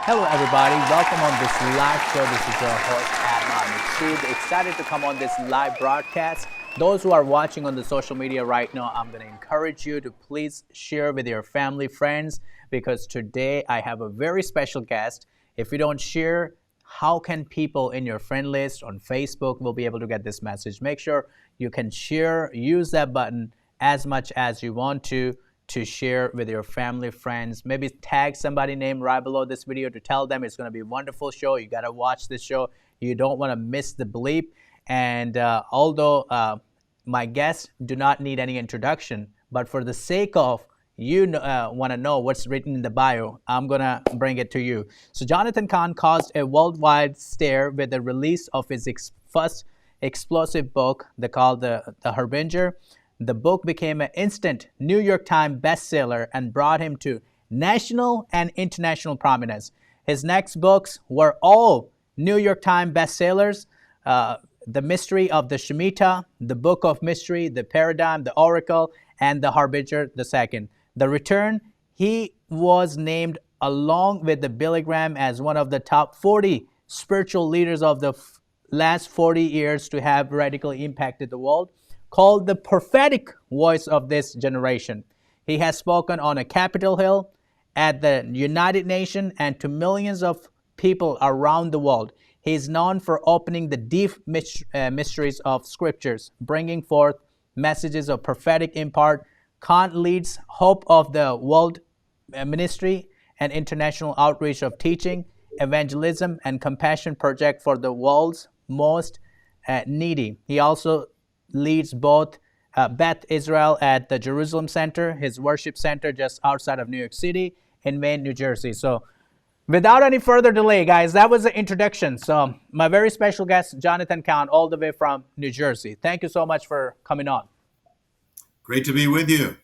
Hello, everybody. Welcome on this live show. This is your host, Adnan. I'm super excited to come on this live broadcast. Those who are watching on the social media right now, I'm going to encourage you to please share with your family, friends, because today I have a very special guest. If you don't share, how can people in your friend list on Facebook will be able to get this message? Make sure you can share, use that button as much as you want to share with your family, friends. Maybe tag somebody named right below this video to tell them it's going to be a wonderful show. You got to watch this show. You don't want to miss the bleep. And although my guests do not need any introduction, but for the sake of you want to know what's written in the bio, I'm going to bring it to you. So Jonathan Cahn caused a worldwide stir with the release of his first explosive book called The Harbinger. The book became an instant New York Times bestseller and brought him to national and international prominence. His next books were all New York Times bestsellers. The Mystery of the Shemitah, The Book of Mystery, The Paradigm, The Oracle, and The Harbinger II. The Return, he was named along with the Billy Graham as one of the top 40 spiritual leaders of the last 40 years to have radically impacted the world, called the prophetic voice of this generation. He has spoken on a Capitol Hill, at the United Nations, and to millions of people around the world. He is known for opening the deep mysteries of scriptures, bringing forth messages of prophetic impart. Cahn leads Hope of the World Ministry and international outreach of teaching, evangelism, and compassion project for the world's most needy. He also leads both Beth Israel at the Jerusalem Center, his worship center just outside of New York City, in Maine, New Jersey. So without any further delay, guys, that was the introduction. So my very special guest, Jonathan Cahn, all the way from New Jersey. Thank you so much for coming on. Great to be with you.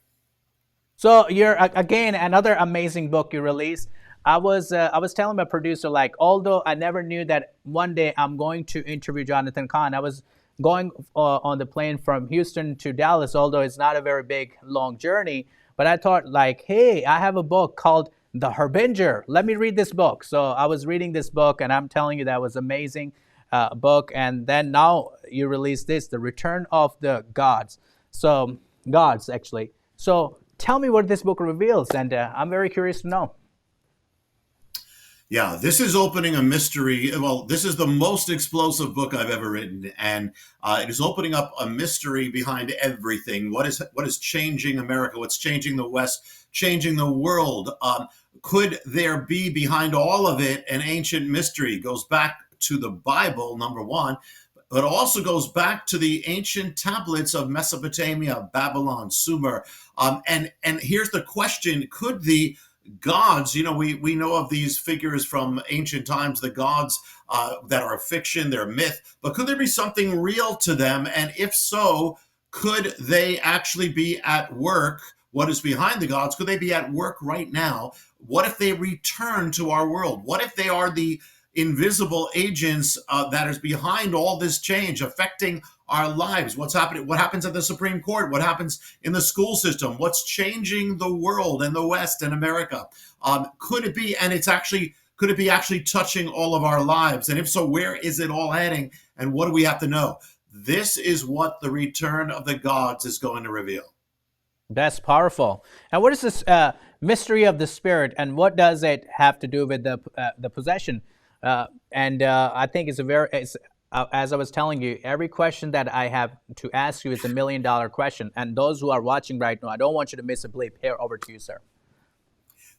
So you're, again, another amazing book you released. I was telling my producer, like, although I never knew that one day I'm going to interview Jonathan Cahn, I was going on the plane from Houston to Dallas, although it's not a very big, long journey. But I thought, like, hey, I have a book called The Harbinger. Let me read this book. So I was reading this book, and I'm telling you that was amazing book. And then now you release this, The Return of the Gods. So, Gods, actually. So tell me what this book reveals, and I'm very curious to know. Yeah, this is opening a mystery. Well, this is the most explosive book I've ever written, and it is opening up a mystery behind everything. What is changing America? What's changing the West? Changing the world? Could there be behind all of it an ancient mystery? It goes back to the Bible, number one, but also goes back to the ancient tablets of Mesopotamia, Babylon, Sumer. And here's the question: could the gods, we know of these figures from ancient times, the gods that are fiction, they're myth, but could there be something real to them? And if so, could they actually be at work? What is behind the gods? Could they be at work right now? What if they return to our world? What if they are the invisible agents that is behind all this change affecting our lives? What's happening? What happens at the Supreme Court? What happens in the school system? What's changing the world and the West and America? Could it be? And could it be actually touching all of our lives? And if so, where is it all heading? And what do we have to know? This is what the return of the gods is going to reveal. That's powerful. And what is this mystery of the spirit, and what does it have to do with the possession? I think as I was telling you, every question that I have to ask you is $1 million question. And those who are watching right now, I don't want you to miss a bleep. Here, over to you, sir.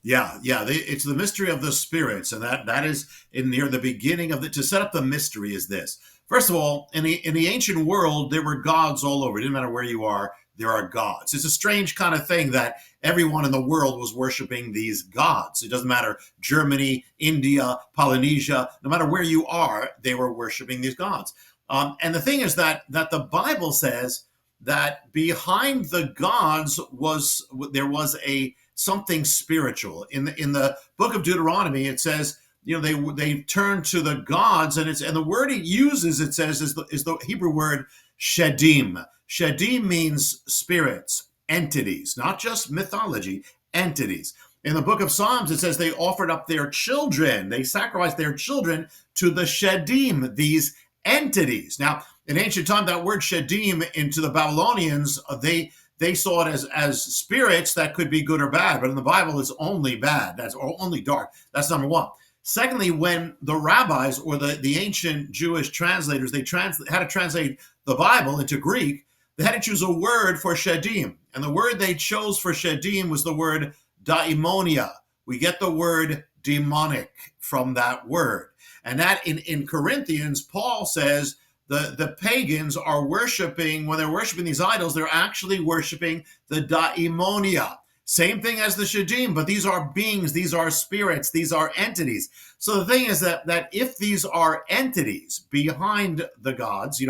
Yeah. It's the mystery of the spirits, and that is near the beginning of to set up the mystery is this. First of all, in the ancient world, there were gods all over. It didn't matter where you are, there are gods. It's a strange kind of thing that everyone in the world was worshiping these gods. It doesn't matter, Germany, India, Polynesia, no matter where you are, they were worshiping these gods. And the thing is that the Bible says that behind the gods there was something spiritual. In the book of Deuteronomy, it says, they turn to the gods, and the word it uses, it says, is the Hebrew word shedim. Shedim means spirits, entities, not just mythology, entities. In the book of Psalms, it says they offered up their children. They sacrificed their children to the Shedim, these entities. Now, in ancient time, that word Shedim into the Babylonians, they saw it as spirits that could be good or bad. But in the Bible, it's only bad. That's only dark. That's number one. Secondly, when the rabbis or the ancient Jewish translators, they had to translate the Bible into Greek, they had to choose a word for Shedim. And the word they chose for Shedim was the word daimonia. We get the word demonic from that word. And that in Corinthians, Paul says the pagans are worshiping, when they're worshiping these idols, they're actually worshiping the daimonia. Same thing as the Shedim, but these are beings, these are spirits, these are entities. So the thing is that if these are entities behind the gods,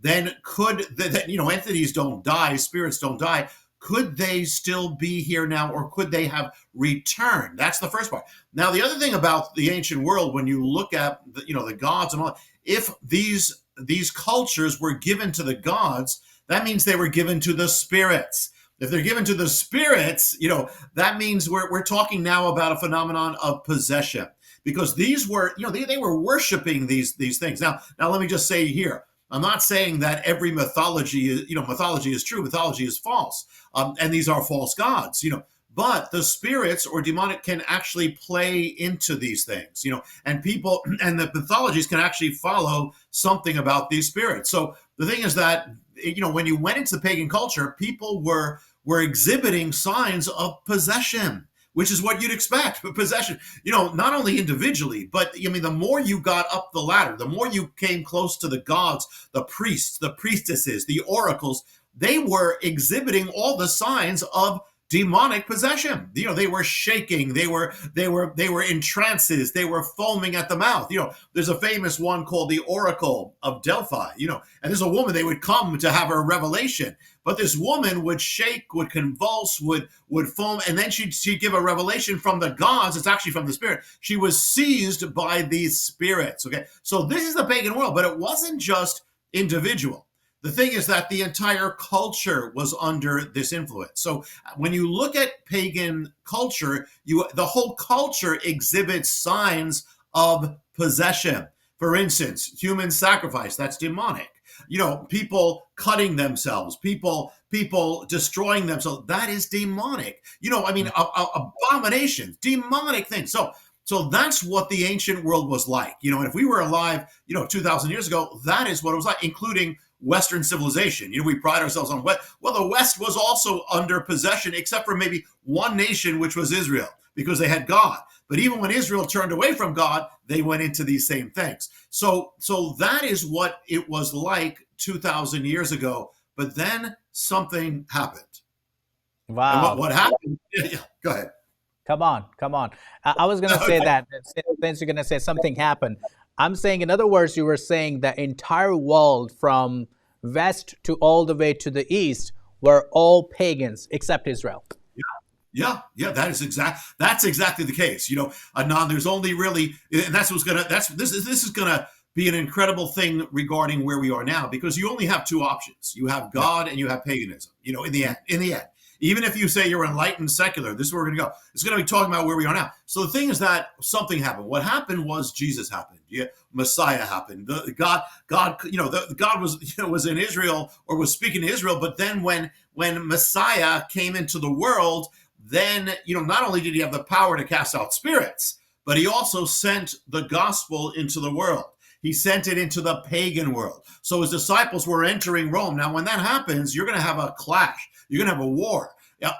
then entities don't die, spirits don't die. Could they still be here now, or could they have returned? That's the first part. Now, the other thing about the ancient world, when you look at the gods and all, if these cultures were given to the gods, that means they were given to the spirits. If they're given to the spirits, that means we're talking now about a phenomenon of possession, because these were, they were worshiping these things. Now let me just say here, I'm not saying that every mythology is true. Mythology is false, and these are false gods. But the spirits or demonic can actually play into these things. And people and the mythologies can actually follow something about these spirits. So the thing is that when you went into the pagan culture, people were exhibiting signs of possession, which is what you'd expect. But possession, not only individually, but the more you got up the ladder, the more you came close to the gods, the priests, the priestesses, the oracles, they were exhibiting all the signs of demonic possession. They were shaking, they were in trances, they were foaming at the mouth. There's a famous one called the Oracle of Delphi, and there's a woman, they would come to have her revelation, but this woman would shake, would convulse, would foam, and then she'd give a revelation from the gods. It's actually from the spirit. She was seized by these spirits. Okay, so this is the pagan world, but it wasn't just individual. The thing is that the entire culture was under this influence. So when you look at pagan culture, the whole culture exhibits signs of possession. For instance, human sacrifice, that's demonic. People cutting themselves, people destroying themselves, that is demonic. Abominations, demonic things. So that's what the ancient world was like. And if we were alive, 2,000 years ago, that is what it was like, including Western civilization. We pride ourselves on what? Well, the West was also under possession, except for maybe one nation, which was Israel, because they had God. But even when Israel turned away from God, they went into these same things. So that is what it was like 2,000 years ago. But then something happened. Wow. And what happened? Yeah, go ahead. Come on. I was going to say that, since you're going to say something happened. I'm saying, in other words, you were saying the entire world from west to all the way to the east were all pagans except Israel. Yeah. That's exactly the case. Anon, there's only really, and this is gonna be an incredible thing regarding where we are now, because you only have two options. You have God and you have paganism. In the end. Even if you say you're enlightened secular, this is where we're going to go. It's going to be talking about where we are now. So the thing is that something happened. What happened was Jesus happened. Messiah happened. God was in Israel, or was speaking to Israel. But then when Messiah came into the world, then not only did he have the power to cast out spirits, but he also sent the gospel into the world. He sent it into the pagan world. So his disciples were entering Rome. Now, when that happens, you're going to have a clash. You're going to have a war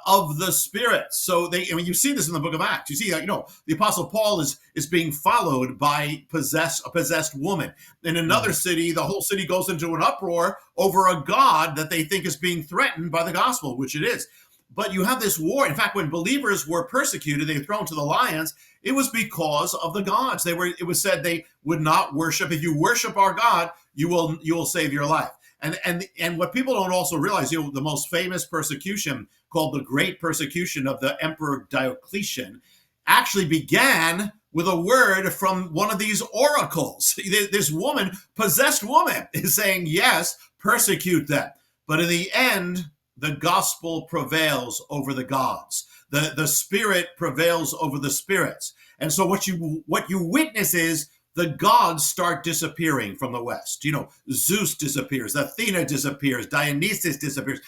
of the spirits. So you see this in the book of Acts. You see, the Apostle Paul is being followed by a possessed woman. In another city, the whole city goes into an uproar over a god that they think is being threatened by the gospel, which it is. But you have this war. In fact, when believers were persecuted, they were thrown to the lions. It was because of the gods. It was said they would not worship. If you worship our God, you will save your life. And what people don't also realize, the most famous persecution, called the Great Persecution of the Emperor Diocletian, actually began with a word from one of these oracles. This woman, possessed woman, is saying, yes, persecute them. But in the end, the gospel prevails over the gods. The spirit prevails over the spirits. And so what you witness is the gods start disappearing from the West. Zeus disappears, Athena disappears, Dionysus disappears.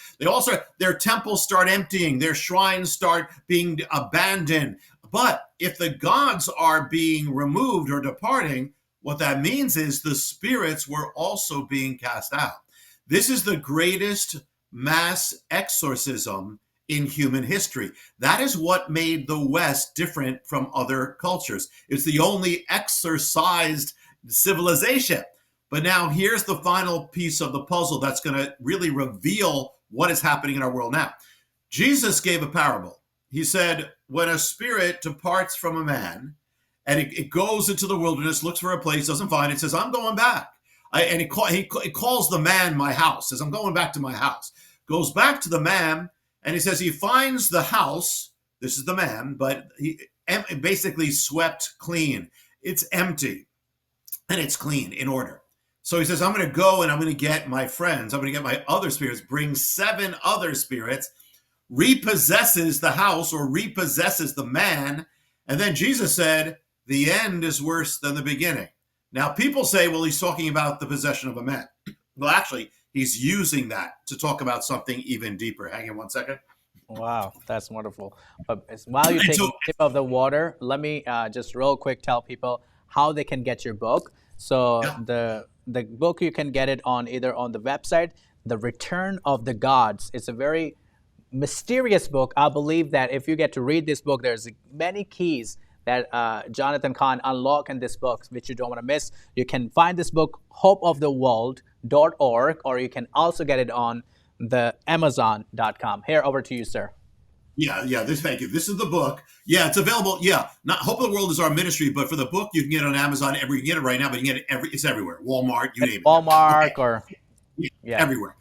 Their temples start emptying, their shrines start being abandoned. But if the gods are being removed or departing, what that means is the spirits were also being cast out. This is the greatest mass exorcism in human history. That is what made the West different from other cultures. It's the only exorcised civilization. But now here's the final piece of the puzzle that's going to really reveal what is happening in our world now. Jesus gave a parable. He said, when a spirit departs from a man and it goes into the wilderness, looks for a place, doesn't find it, says, I'm going back. And he calls the man my house, says, I'm going back to my house. Goes back to the man, and he says he finds the house, this is the man, but he basically swept clean. It's empty, and it's clean, in order. So he says, I'm going to go and I'm going to get my friends. I'm going to get my other spirits, bring 7 other spirits, repossesses the house or repossesses the man. And then Jesus said, the end is worse than the beginning. Now, people say, well, he's talking about the possession of a man. Well, actually, he's using that to talk about something even deeper. Hang on one second. Wow, that's wonderful. But while you're taking a sip of the water, let me just real quick tell people how they can get your book. So the book, you can get it on either on the website, The Return of the Gods. It's a very mysterious book. I believe that if you get to read this book, there's many keys that Jonathan Cahn unlock in this book, which you don't want to miss. You can find this book, hopeoftheworld.org, or you can also get it on the Amazon.com. Here, over to you, sir. Thank you. This is the book. Yeah, it's available. Yeah, not Hope of the World is our ministry, but for the book, you can get it on Amazon. You can get it right now, but you can get it it's everywhere. Walmart, you name it. Walmart or everywhere.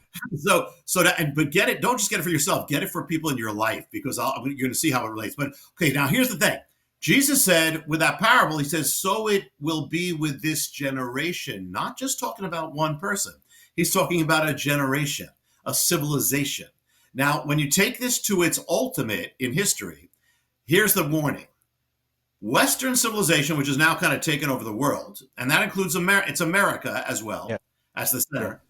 But get it. Don't just get it for yourself. Get it for people in your life, because you're going to see how it relates. But okay, now here's the thing. Jesus said with that parable, he says, so it will be with this generation, not just talking about one person. He's talking about a generation, a civilization. Now, when you take this to its ultimate in history, here's the warning. Western civilization, which is now kind of taken over the world, and that includes it's America as well as the center.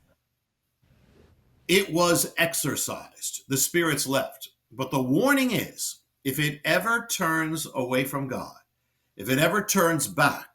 It was exorcised. The spirits left. But the warning is, if it ever turns away from God, if it ever turns back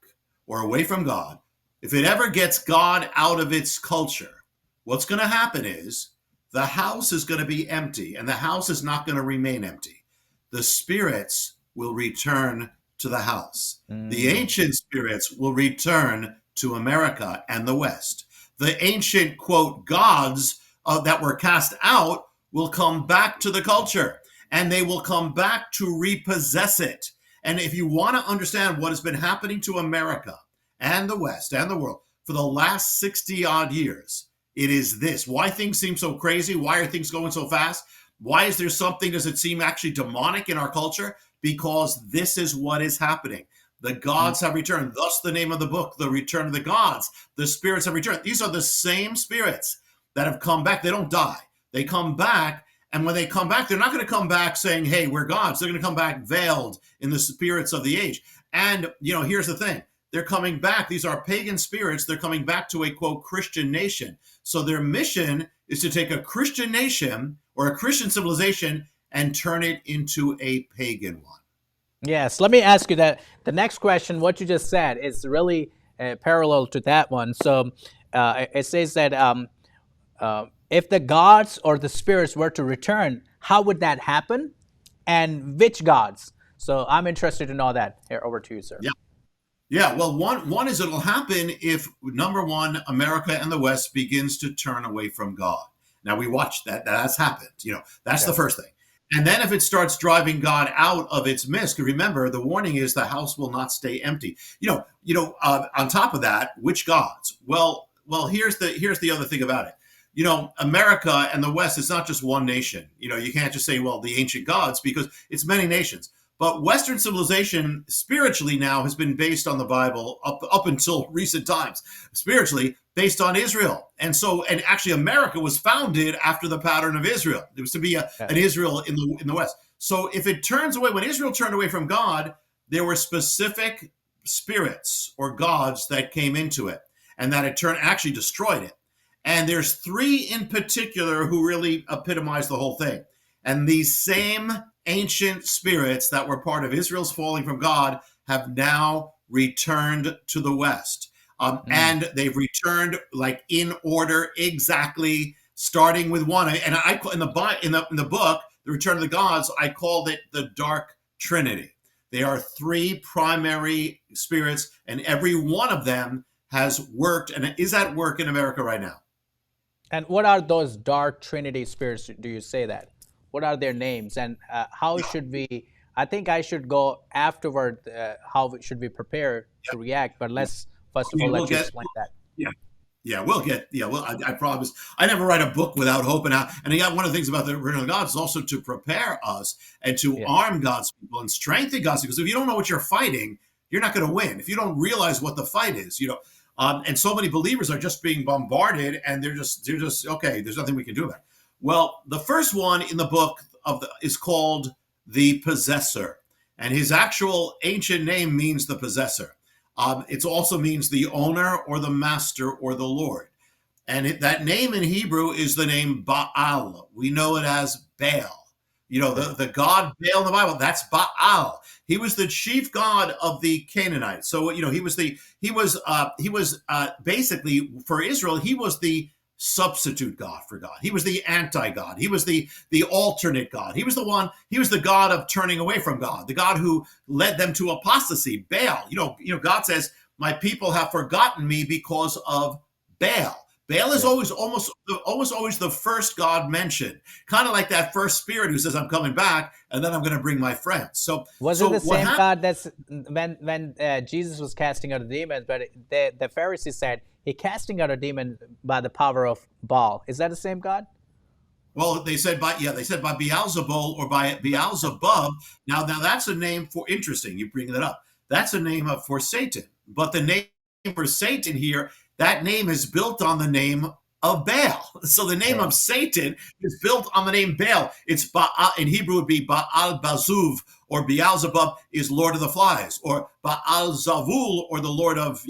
or away from God, if it ever gets God out of its culture, what's going to happen is the house is going to be empty, and the house is not going to remain empty. The spirits will return to the house. The ancient spirits will return to America and the West. The ancient, quote, gods that were cast out will come back to the culture. And they will come back to repossess it. And if you want to understand what has been happening to America and the West and the world for the last 60 odd years, it is this. Why things seem so crazy? Why are things going so fast? Why is there something, does it seem actually demonic in our culture? Because this is what is happening. The gods have returned. Thus the name of the book, The Return of the Gods. The spirits have returned. These are the same spirits that have come back. They don't die. They come back. And when they come back, they're not going to come back saying, hey, we're gods. They're going to come back veiled in the spirits of the age. And, here's the thing. They're coming back. These are pagan spirits. They're coming back to a, quote, Christian nation. So their mission is to take a Christian nation or a Christian civilization and turn it into a pagan one. Yes. Let me ask you that. The next question, what you just said, is really parallel to that one. So it says that if the gods or the spirits were to return, how would that happen? And which gods? So I'm interested to know that. Here, over to you, sir. Yeah. Well, one is it'll happen if, number one, America and the West begins to turn away from God. Now, we watched that. That's happened. That's the first thing. And then if it starts driving God out of its midst, remember, the warning is the house will not stay empty. On top of that, which gods? Well, here's the other thing about it. America and the West, it's not just one nation. You can't just say, well, the ancient gods, because it's many nations. But Western civilization spiritually now has been based on the Bible up until recent times, spiritually based on Israel. And actually America was founded after the pattern of Israel. There was to be an Israel in the West. So if it turns away, when Israel turned away from God, there were specific spirits or gods that came into it, and that it turned actually destroyed it. And there's three in particular who really epitomize the whole thing. And these same ancient spirits that were part of Israel's falling from God have now returned to the West. And they've returned like in order exactly, starting with one. And I in the book, The Return of the Gods, I called it the Dark Trinity. They are three primary spirits, and every one of them has worked and is at work in America right now. And what are those dark Trinity spirits? Do you say that? What are their names, and how should we? I think I should go afterward. How should we prepare to react? But let's first of all let you explain that. Yeah. Yeah, we'll get. Yeah, well, I promise. I never write a book without hope. And one of the things about the Return of God is also to prepare us and to arm God's people and strengthen God's people. Because if you don't know what you're fighting, you're not going to win. If you don't realize what the fight is, and so many believers are just being bombarded, and they're just okay. There's nothing we can do about it. Well, the first one in the book is called the Possessor, and his actual ancient name means the possessor. It also means the owner or the master or the Lord. And that name in Hebrew is the name Baal. We know it as Baal. The god Baal in the Bible, that's Baal. He was the chief god of the Canaanites. So, he was basically, for Israel, he was the substitute god for God. He was the anti-God. He was the alternate God. He was the God of turning away from God, the God who led them to apostasy. Baal. God says, my people have forgotten me because of Baal. Baal is always always the first God mentioned, kind of like that first spirit who says, I'm coming back, and then I'm going to bring my friends. So was it the same God that's when Jesus was casting out the demons, but the Pharisees said he casting out a demon by the power of Baal. Is that the same God? Well, they said by Beelzebul or by Beelzebub. Now that's a name for, interesting, you bring that up. That's a name for Satan. But the name for Satan here, that name is built on the name of Baal. So the name of Satan is built on the name Baal. It's Baal, in Hebrew would be Baal Bazuv, or Beelzebub is Lord of the Flies, or Baal Zavul, or the Lord of,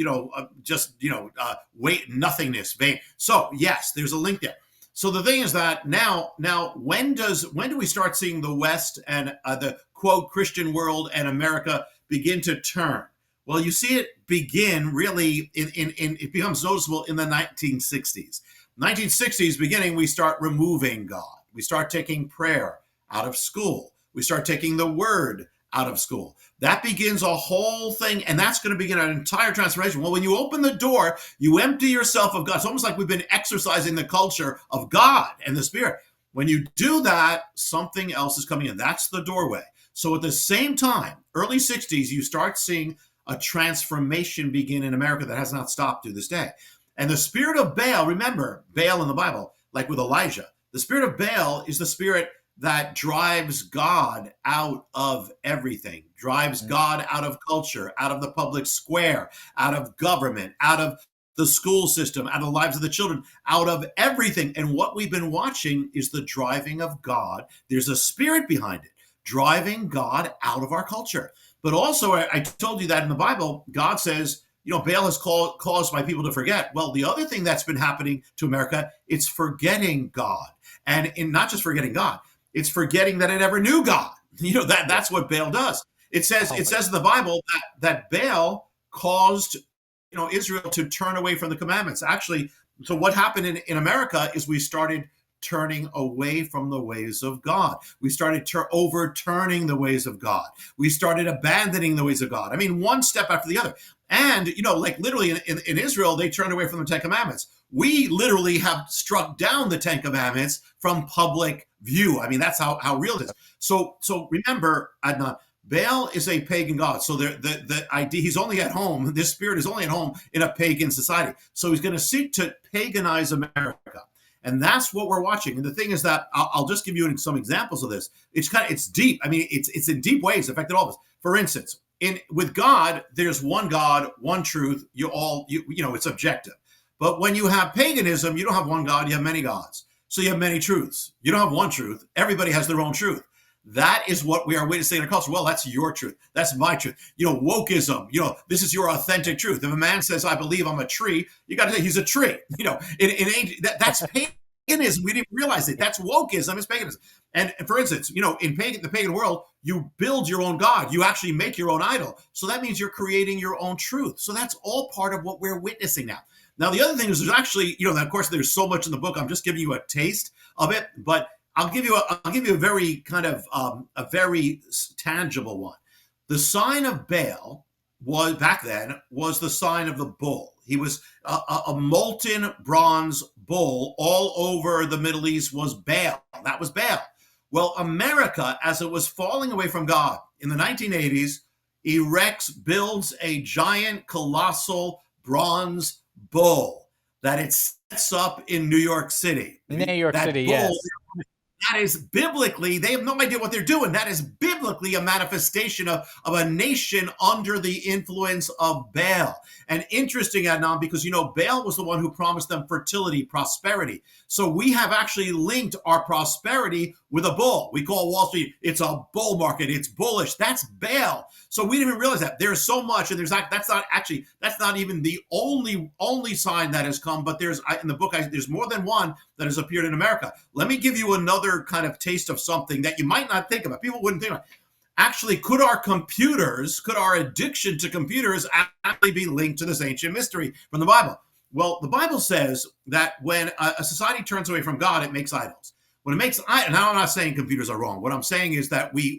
nothingness, vain. So yes, there's a link there. So the thing is that now, when do we start seeing the West and the quote Christian world and America begin to turn? Well, you see it begin really it becomes noticeable in the 1960s. 1960s beginning, we start removing God. We start taking prayer out of school. We start taking the word out of school. That begins a whole thing, and that's going to begin an entire transformation. Well, when you open the door, you empty yourself of God. It's almost like we've been exercising the culture of God and the Spirit. When you do that, something else is coming in. That's the doorway. So at the same time, early 60s, you start seeing a transformation begin in America that has not stopped to this day. And the spirit of Baal, remember, Baal in the Bible, like with Elijah, the spirit of Baal is the spirit that drives God out of everything, drives God out of culture, out of the public square, out of government, out of the school system, out of the lives of the children, out of everything. And what we've been watching is the driving of God. There's a spirit behind it, driving God out of our culture. But also, I told you that in the Bible, God says, Baal has caused my people to forget. Well, the other thing that's been happening to America, it's forgetting God. And in not just forgetting God, it's forgetting that it ever knew God. That's what Baal does. It says in the Bible that Baal caused Israel to turn away from the commandments. Actually, so what happened in America is we started turning away from the ways of God. We started overturning the ways of God. We started abandoning the ways of God. I mean, one step after the other. And, like literally in Israel, they turned away from the Ten Commandments. We literally have struck down the Ten Commandments from public view. I mean, that's how real it is. So remember, Adnan, Baal is a pagan god. So the idea, he's only at home. This spirit is only at home in a pagan society. So he's going to seek to paganize America. And that's what we're watching. And the thing is that I'll just give you some examples of this. It's deep. I mean, it's in deep ways affected all of us. For instance, with God, there's one God, one truth. It's objective. But when you have paganism, you don't have one God, you have many gods. So you have many truths. You don't have one truth. Everybody has their own truth. That is what we are witnessing in our culture. Well, that's your truth. That's my truth. Wokeism. This is your authentic truth. If a man says, "I believe I'm a tree," you got to say he's a tree. That's paganism. We didn't realize it. That's wokeism. It's paganism. And for instance, in the pagan world, you build your own god. You actually make your own idol. So that means you're creating your own truth. So that's all part of what we're witnessing now. Now, the other thing is there's actually, of course, there's so much in the book. I'm just giving you a taste of it, but I'll give you a very kind of a very tangible one. The sign of Baal back then was the sign of the bull. He was a molten bronze bull. All over the Middle East was Baal. That was Baal. Well, America, as it was falling away from God in the 1980s, builds a giant, colossal bronze bull that it sets up in New York City. New York City, yes. That is biblically, they have no idea what they're doing. That is biblically a manifestation of a nation under the influence of Baal. And interesting, Adnan, because, Baal was the one who promised them fertility, prosperity. So we have actually linked our prosperity with a bull. We call Wall Street, it's a bull market. It's bullish. That's Baal. So we didn't even realize that. There's so much, and that's not even the only sign that has come, but in the book, there's more than one that has appeared in America. Let me give you another kind of taste of something that you might not think about. People wouldn't think about. Actually, could our addiction to computers actually be linked to this ancient mystery from the Bible? Well, the Bible says that when a society turns away from God, it makes idols. When it makes, now I'm not saying computers are wrong. What I'm saying is that we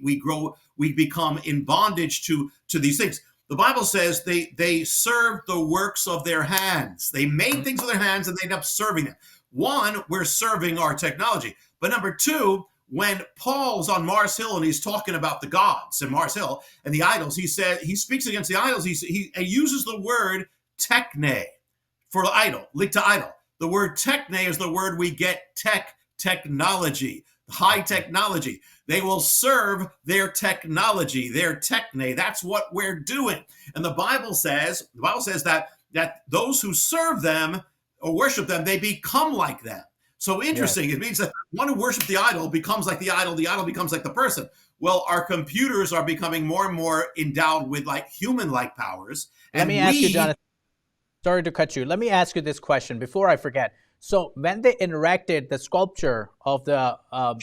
become in bondage to these things. The Bible says they serve the works of their hands. They made things with their hands and they end up serving them. One, we're serving our technology. But number two, when Paul's on Mars Hill and he's talking about the gods in Mars Hill and the idols, he speaks against the idols. He uses the word techne for idol, linked to idol. The word techne is the word we get technology, high technology. They will serve their technology, their techne. That's what we're doing. And the Bible says that those who serve them or worship them, they become like them. So interesting. Yes. It means that one who worships the idol becomes like the idol becomes like the person. Well, our computers are becoming more and more endowed with like human-like powers. Let me ask you, Jonathan, sorry to cut you. Let me ask you this question before I forget. So when they erected the sculpture of the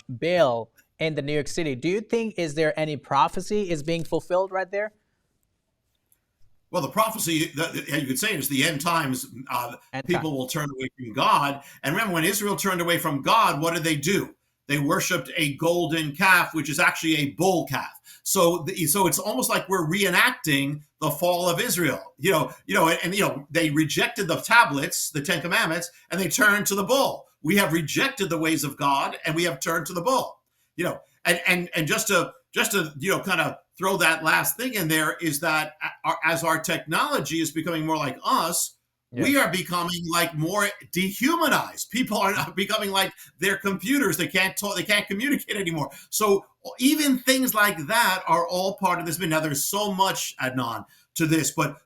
Baal in the New York City, do you think, is there any prophecy is being fulfilled right there? Well, the prophecy, you could say, is the end times. People will turn away from God. And remember, when Israel turned away from God, what did they do? They worshipped a golden calf, which is actually a bull calf. So it's almost like we're reenacting the fall of Israel. They rejected the tablets, the Ten Commandments, and they turned to the bull. We have rejected the ways of God, and we have turned to the bull. And just to kind of throw that last thing in there is that as our technology is becoming more like us, yes, we are becoming like more dehumanized. People are not becoming like their computers. They can't talk, they can't communicate anymore. So even things like that are all part of this. Now there's so much, Adnan, to this, but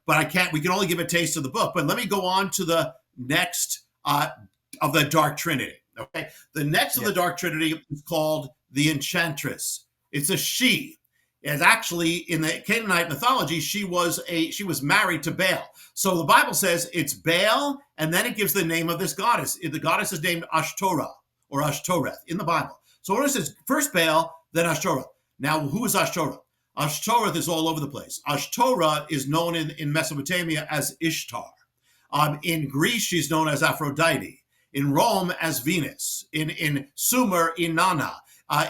we can only give a taste of the book. But let me go on to the next of the Dark Trinity. Okay. The next of the Dark Trinity is called the Enchantress. It's a she. As actually in the Canaanite mythology, she was married to Baal. So the Bible says it's Baal, and then it gives the name of this goddess. The goddess is named Ashtoreth or Ashtoreth in the Bible. So notice it's first Baal, then Ashtoreth. Now, who is Ashtoreth? Ashtoreth is all over the place. Ashtoreth is known in Mesopotamia as Ishtar. In Greece, she's known as Aphrodite. In Rome, as Venus. In Sumer, Inanna.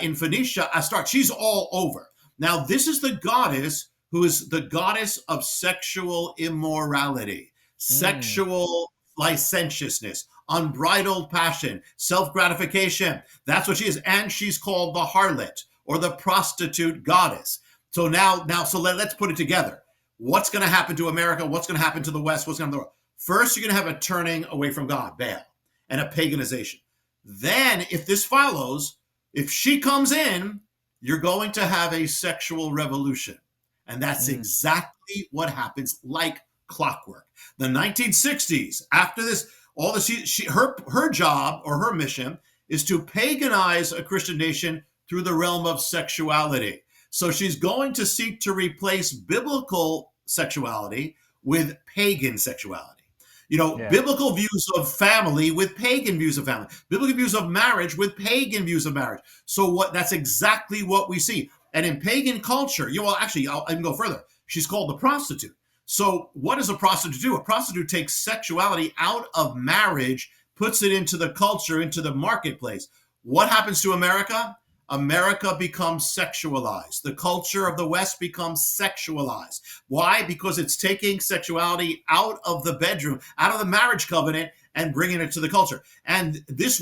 In Phoenicia, Astarte. She's all over. Now, this is the goddess who is the goddess of sexual immorality, sexual licentiousness, unbridled passion, self-gratification. That's what she is. And she's called the harlot or the prostitute goddess. So let's put it together. What's going to happen to America? What's going to happen to the West? What's going to happen to the world? First, you're going to have a turning away from God, Baal, and a paganization. Then, if this follows, if she comes in, you're going to have a sexual revolution. And that's exactly what happens like clockwork. The 1960s, after this, her job or her mission is to paganize a Christian nation through the realm of sexuality. So she's going to seek to replace biblical sexuality with pagan sexuality. Yeah. Biblical views of family with pagan views of family, biblical views of marriage with pagan views of marriage. So that's exactly what we see. And in pagan culture, actually, I'll even go further. She's called the prostitute. So what does a prostitute do? A prostitute takes sexuality out of marriage, puts it into the culture, into the marketplace. What happens to America? America becomes sexualized. The culture of the West becomes sexualized. Why? Because it's taking sexuality out of the bedroom, out of the marriage covenant, and bringing it to the culture. And this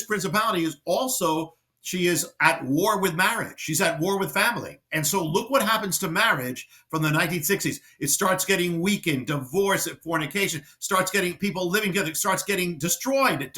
principality is also, she is at war with marriage. She's at war with family. And so look what happens to marriage from the 1960s. It starts getting weakened, divorce, fornication, starts getting people living together, starts getting destroyed.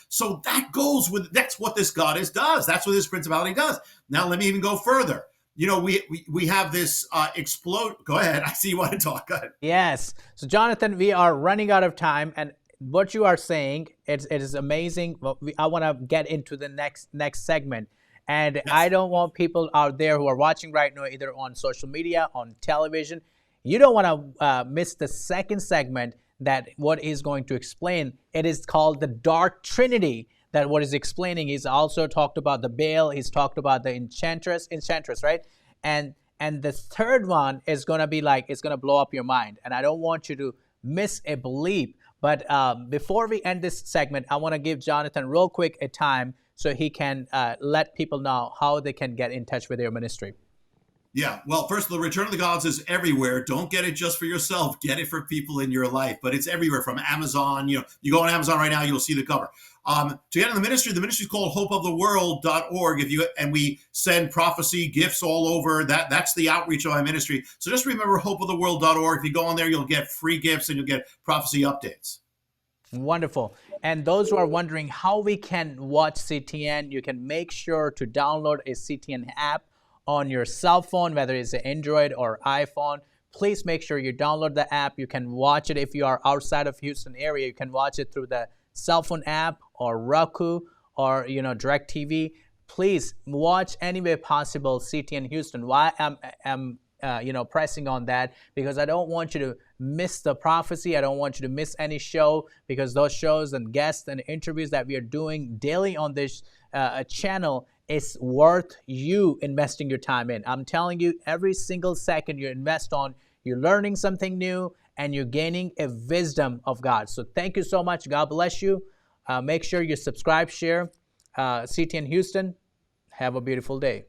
So that's what this goddess does. That's what this principality does. Now, let me even go further. We have this explode. Go ahead. I see you want to talk. Go ahead. Yes. So, Jonathan, we are running out of time, and what you are saying, it is amazing. I want to get into the next segment. And yes, I don't want people out there who are watching right now, either on social media, on television, you don't want to miss the second segment that what is going to explain. It is called the Dark Trinity. That what is explaining. He's also talked about the Baal. He's talked about the enchantress, right? And the third one is going to be it's going to blow up your mind. And I don't want you to miss a bleep. But before we end this segment, I want to give Jonathan real quick a time so he can let people know how they can get in touch with your ministry. Yeah, well, first of all, the Return of the Gods is everywhere. Don't get it just for yourself. Get it for people in your life. But it's everywhere, from Amazon. You go on Amazon right now, you'll see the cover. To get in the ministry is called hopeoftheworld.org. And we send prophecy gifts all over. That's the outreach of our ministry. So just remember hopeoftheworld.org. If you go on there, you'll get free gifts and you'll get prophecy updates. Wonderful. And those who are wondering how we can watch CTN, you can make sure to download a CTN app on your cell phone, whether it's an Android or iPhone. Please make sure you download the app. You can watch it if you are outside of Houston area. You can watch it through the cell phone app or Roku or DirecTV. Please watch any way possible CTN Houston. Why I'm pressing on that, because I don't want you to miss the prophecy. I don't want you to miss any show, because those shows and guests and interviews that we are doing daily on this channel is worth you investing your time in. I'm telling you, every single second you invest on, you're learning something new and you're gaining a wisdom of God. So thank you so much. God bless you. Make sure you subscribe, share. CTN Houston. Have a beautiful day.